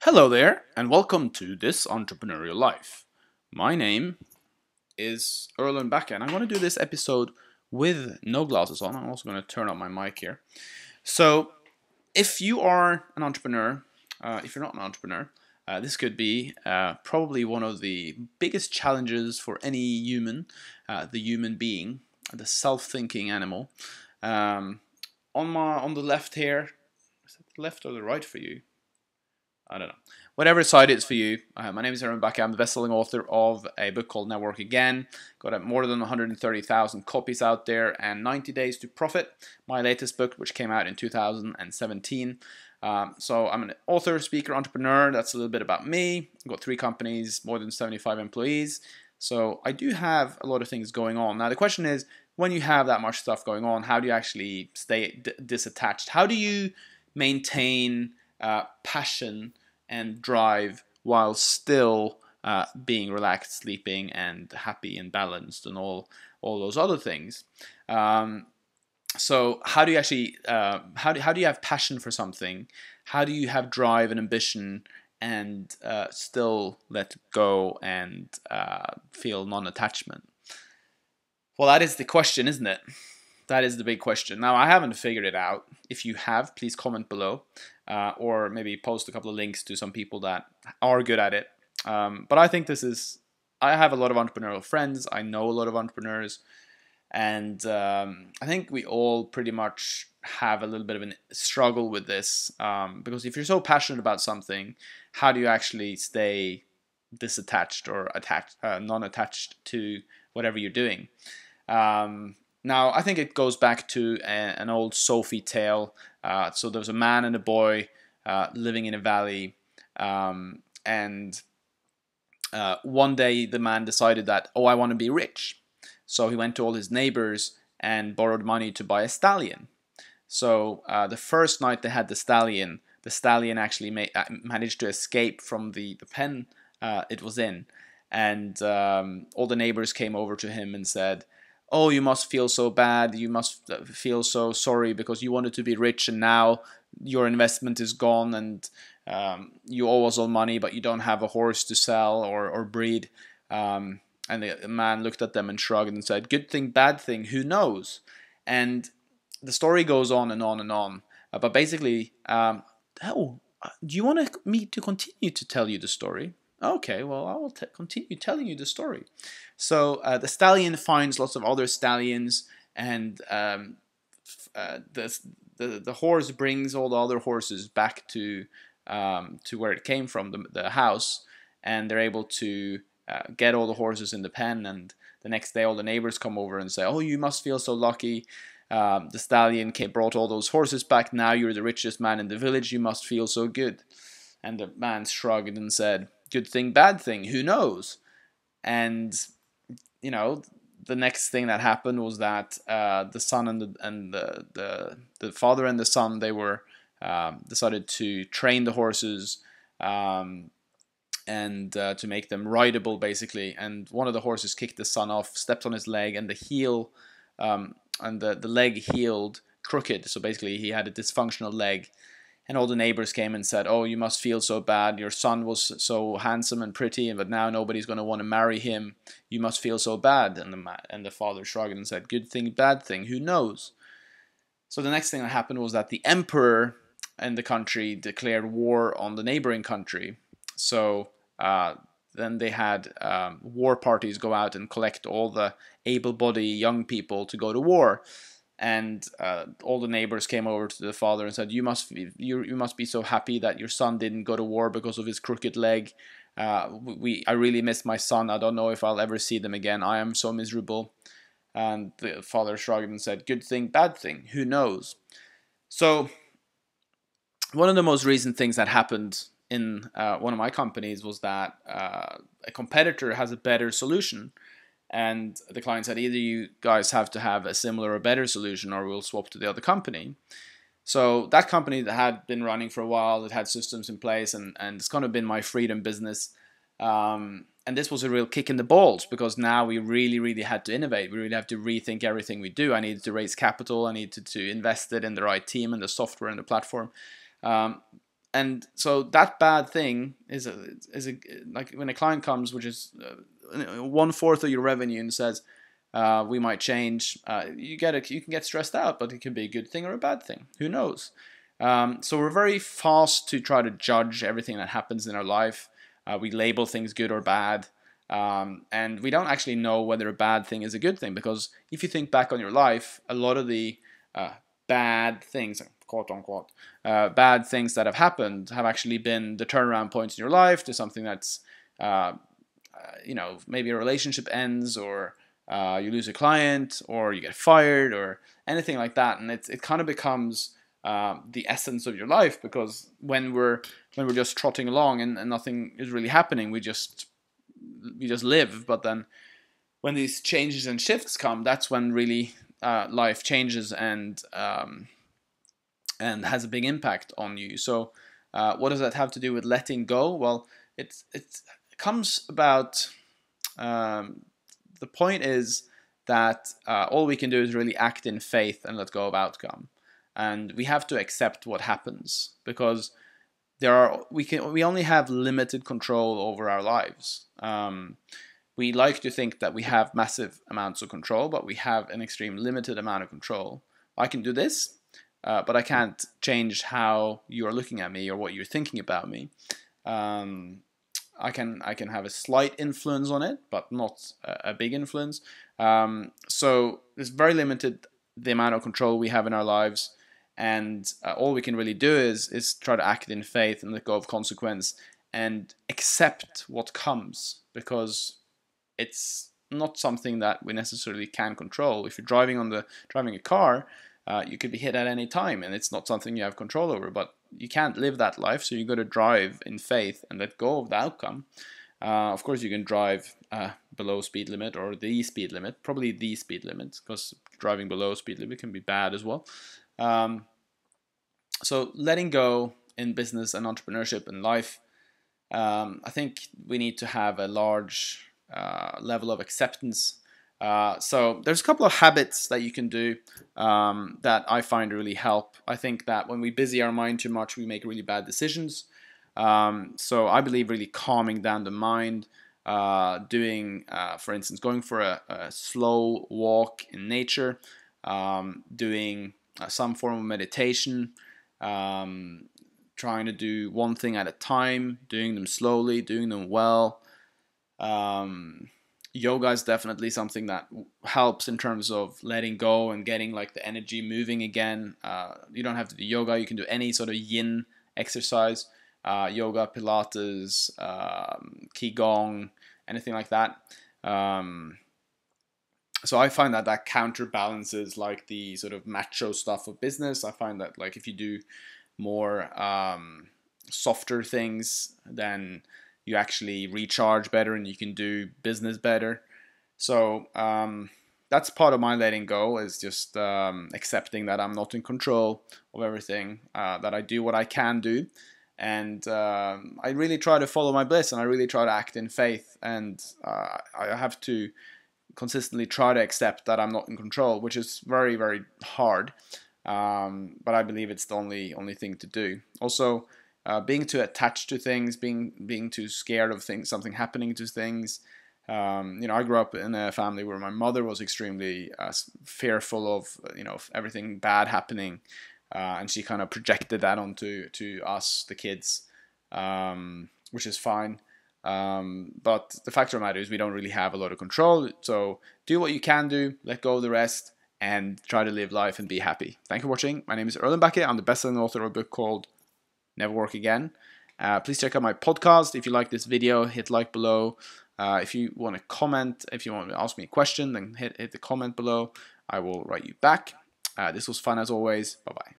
Hello there, and welcome to This Entrepreneurial Life. My name is Erlend Bakke, and I'm going to do this episode with no glasses on. I'm also going to turn on my mic here. So, if you are an entrepreneur, if you're not an entrepreneur, this could be probably one of the biggest challenges for any human, the human being, the self-thinking animal. On the left here, is it the left or the right for you? I don't know. Whatever side it's for you. My name is Erlend Bakke. I'm the best-selling author of a book called Network Again. Got more than 130,000 copies out there, and 90 Days to Profit, my latest book, which came out in 2017. So I'm an author, speaker, entrepreneur. That's a little bit about me. I've got 3 companies, more than 75 employees. So I do have a lot of things going on. Now the question is, when you have that much stuff going on, how do you actually stay disattached? How do you maintain passion and drive while still being relaxed, sleeping, and happy and balanced, and all those other things? So how do you actually how do you have passion for something? How do you have drive and ambition and still let go and feel non-attachment? Well, that is the question, isn't it? That is the big question. Now, I haven't figured it out. If you have, please comment below, or maybe post a couple of links to some people that are good at it. But I think I have a lot of entrepreneurial friends. I know a lot of entrepreneurs, and I think we all pretty much have a little bit of a struggle with this, because if you're so passionate about something, how do you actually stay disattached or attached, non-attached to whatever you're doing? Now, I think it goes back to an old Sophie tale. So there was a man and a boy living in a valley, and one day the man decided that, oh, I want to be rich. So he went to all his neighbors and borrowed money to buy a stallion. So the first night they had the stallion actually managed to escape from the pen it was in. And all the neighbors came over to him and said, oh, you must feel so bad, you must feel so sorry because you wanted to be rich and now your investment is gone, and you owe us all money, but you don't have a horse to sell or breed. And the man looked at them and shrugged and said, good thing, bad thing, who knows? And the story goes on and on and on. But basically, do you want me to continue to tell you the story? Okay, well, I will continue telling you the story. So the stallion finds lots of other stallions, and the horse brings all the other horses back to where it came from, the house, and they're able to get all the horses in the pen. And the next day, all the neighbors come over and say, "Oh, you must feel so lucky. The stallion brought all those horses back. Now you're the richest man in the village. You must feel so good." And the man shrugged and said, good thing, bad thing, who knows? And the next thing that happened was that the son and the father and the son, they were decided to train the horses, and to make them rideable, basically. And one of the horses kicked the son off, stepped on his leg, and the heel and the leg healed crooked. So basically, he had a dysfunctional leg. And all the neighbors came and said, oh, you must feel so bad. Your son was so handsome and pretty, but now nobody's going to want to marry him. You must feel so bad. And the father shrugged and said, good thing, bad thing, who knows? So the next thing that happened was that the emperor in the country declared war on the neighboring country. So then they had war parties go out and collect all the able-bodied young people to go to war. And all the neighbors came over to the father and said, you must be so happy that your son didn't go to war because of his crooked leg. I really miss my son. I don't know if I'll ever see them again. I am so miserable. And the father shrugged and said, good thing, bad thing, who knows? So one of the most recent things that happened in one of my companies was that a competitor has a better solution. And the client said, either you guys have to have a similar or better solution, or we'll swap to the other company. So that company that had been running for a while, it had systems in place, and it's kind of been my freedom business. And this was a real kick in the balls, because now we really, really had to innovate. We really have to rethink everything we do. I needed to raise capital. I needed to invest it in the right team and the software and the platform. And so that bad thing is a like when a client comes, which is 1/4 of your revenue, and says, we might change. You can get stressed out, but it could be a good thing or a bad thing. Who knows? So we're very fast to try to judge everything that happens in our life. We label things good or bad, and we don't actually know whether a bad thing is a good thing, because if you think back on your life, a lot of the bad things, quote unquote, bad things that have happened have actually been the turnaround points in your life to something that's, maybe a relationship ends, or you lose a client, or you get fired, or anything like that, and it kind of becomes the essence of your life, because when we're just trotting along and nothing is really happening, we just live. But then when these changes and shifts come, that's when really life changes and has a big impact on you. So what does that have to do with letting go? Well, it comes about, the point is that all we can do is really act in faith and let go of outcome, and we have to accept what happens, because we only have limited control over our lives. We like to think that we have massive amounts of control, but we have an extreme limited amount of control. I can do this, but I can't change how you are looking at me or what you're thinking about me. I can have a slight influence on it, but not a big influence. So it's very limited, the amount of control we have in our lives, and all we can really do is try to act in faith and let go of consequence and accept what comes, because it's not something that we necessarily can control. If you're driving a car, you could be hit at any time, and it's not something you have control over. But you can't live that life, so you got to drive in faith and let go of the outcome. Of course, you can drive below speed limit or the speed limit, probably the speed limit, because driving below speed limit can be bad as well. So letting go in business and entrepreneurship and life, I think we need to have a large level of acceptance. So there's a couple of habits that you can do that I find really help. I think that when we busy our mind too much, we make really bad decisions. So I believe really calming down the mind, doing, for instance, going for a slow walk in nature, doing some form of meditation, trying to do one thing at a time, doing them slowly, doing them well. Yoga is definitely something that helps in terms of letting go and getting like the energy moving again. You don't have to do yoga, you can do any sort of yin exercise, yoga, Pilates, Qigong, anything like that. So I find that counterbalances like the sort of macho stuff of business. I find that like if you do more softer things, then you actually recharge better and you can do business better. So that's part of my letting go, is just accepting that I'm not in control of everything, that I do what I can do, and I really try to follow my bliss, and I really try to act in faith, and I have to consistently try to accept that I'm not in control, which is very, very hard. But I believe it's the only thing to do. Also, being too attached to things, being too scared of things, something happening to things. I grew up in a family where my mother was extremely fearful of of everything bad happening, and she kind of projected that onto us, the kids, which is fine. But the fact of the matter is we don't really have a lot of control. So do what you can do, let go of the rest, and try to live life and be happy. Thank you for watching. My name is Erlend Bakke. I'm the best-selling author of a book called Never Work Again. Please check out my podcast. If you like this video, hit like below. If you want to comment, if you want to ask me a question, then hit the comment below. I will write you back. This was fun as always. Bye-bye.